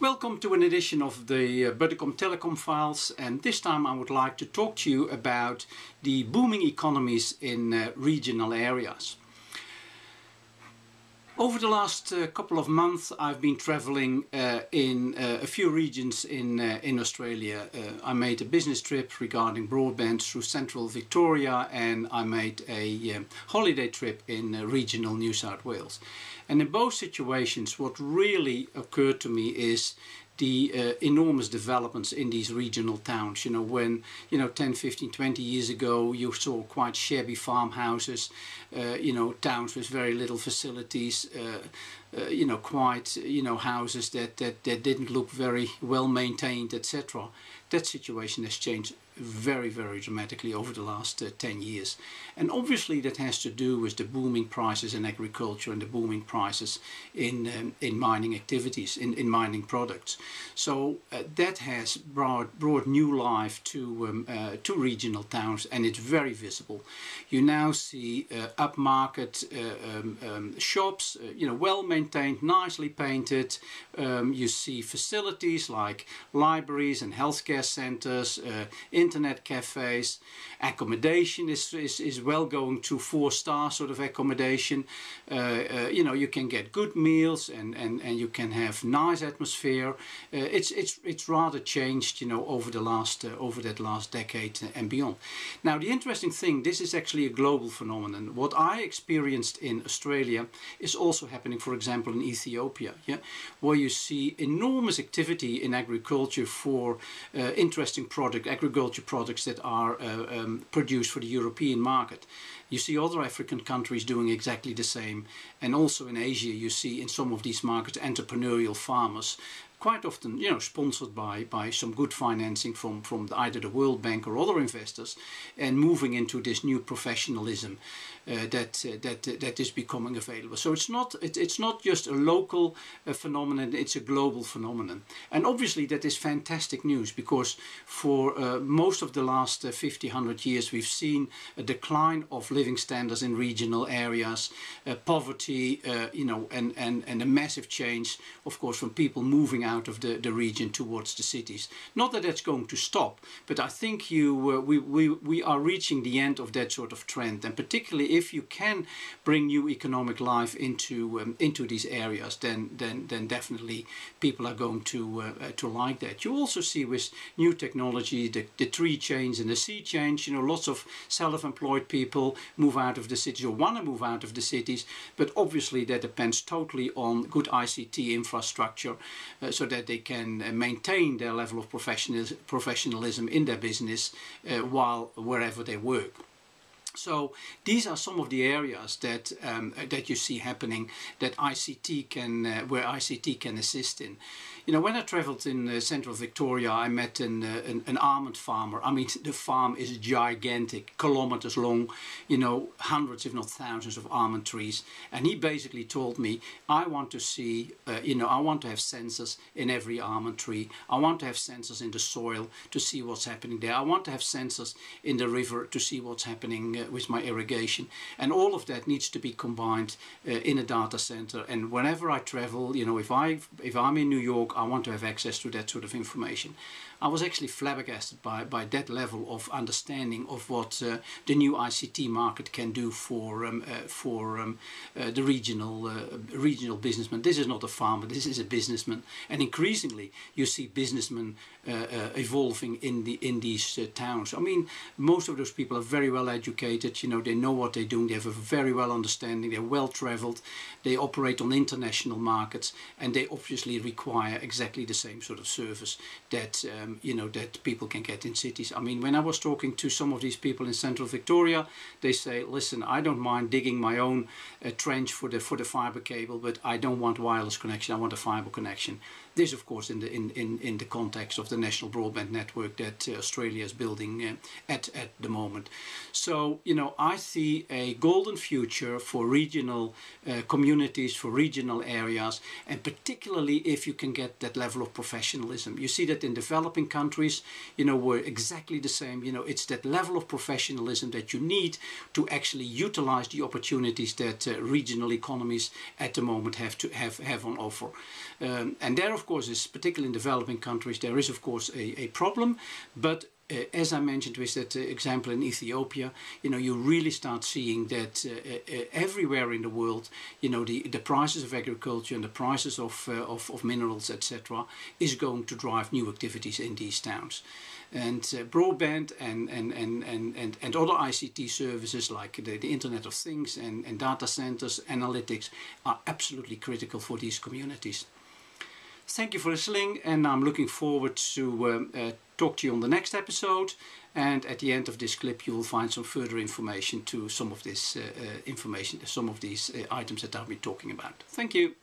Welcome to an edition of the Buddicom Telecom Files, and this time I would like to talk to you about the booming economies in regional areas. Over the last couple of months I've been traveling in a few regions in Australia. I made a business trip regarding broadband through central Victoria, and I made a holiday trip in regional New South Wales. And in both situations what really occurred to me is the enormous developments in these regional towns. When 10, 15, 20 years ago you saw quite shabby farmhouses, towns with very little facilities, quite houses that didn't look very well maintained, etc. That situation has changed very, very dramatically over the last 10 years. And obviously that has to do with the booming prices in agriculture and the booming prices in mining activities, in mining products. So that has brought new life to regional towns, and it's very visible. You now see upmarket shops, well maintained, nicely painted. You see facilities like libraries and healthcare centers, internet cafes. Accommodation is well going to 4-star sort of accommodation. You can get good meals and you can have nice atmosphere. It's rather changed, over that last decade and beyond. Now the interesting thing, this is actually a global phenomenon. What I experienced in Australia is also happening, for example, in Ethiopia, where you see enormous activity in agriculture for interesting agriculture products that are produced for the European market. You see other African countries doing exactly the same, and also in Asia you see in some of these markets entrepreneurial farmers, quite often sponsored by some good financing from either the World Bank or other investors, and moving into this new professionalism that is becoming available. So it's not just a local phenomenon, it's a global phenomenon. And obviously that is fantastic news, because for most of the last 50-100 years we've seen a decline of living standards in regional areas, poverty, and a massive change, of course, from people moving out of the region towards the cities. Not that that's going to stop, but I think we are reaching the end of that sort of trend, and particularly if you can bring new economic life into these areas, then definitely people are going to like that. You also see with new technology the tree change and the sea change. Lots of self-employed people move out of the cities or want to move out of the cities, but obviously that depends totally on good ICT infrastructure, so that they can maintain their level of professionalism in their business while wherever they work. So these are some of the areas that you see happening that where ICT can assist in. When I travelled in central Victoria, I met an almond farmer. I mean, the farm is gigantic, kilometers long, hundreds if not thousands of almond trees. And he basically told me, I want to see, I want to have sensors in every almond tree. I want to have sensors in the soil to see what's happening there. I want to have sensors in the river to see what's happening with my irrigation. And all of that needs to be combined in a data center. And whenever I travel, if I'm in New York, I want to have access to that sort of information. I was actually flabbergasted by that level of understanding of what the new ICT market can do for the regional businessman. This is not a farmer, this is a businessman, and increasingly you see businessmen evolving in these towns. I mean, most of those people are very well educated. They know what they're doing. They have a very well understanding. They're well traveled. They operate on international markets, and they obviously require exactly the same sort of service that that people can get in cities. I mean, when I was talking to some of these people in central Victoria, they say, listen, I don't mind digging my own trench for the fiber cable, but I don't want wireless connection, I want a fiber connection. This, of course, in the context of the national broadband network that Australia is building at the moment. So you know, I see a golden future for regional communities, for regional areas, and particularly if you can get that level of professionalism. You see that in developing countries, you know, we're exactly the same. You know, it's that level of professionalism that you need to actually utilize the opportunities that regional economies at the moment have on offer. And there, of course, is particularly in developing countries, there is, of course, a problem, but as I mentioned with that example in Ethiopia, you know, you really start seeing that everywhere in the world, you know, the prices of agriculture and the prices of minerals, etc., is going to drive new activities in these towns. And broadband and other ICT services like the Internet of Things and data centers, analytics, are absolutely critical for these communities. Thank you for listening, and I'm looking forward to talk to you on the next episode. And at the end of this clip, you will find some further information to some of this some of these items that I'll be talking about. Thank you.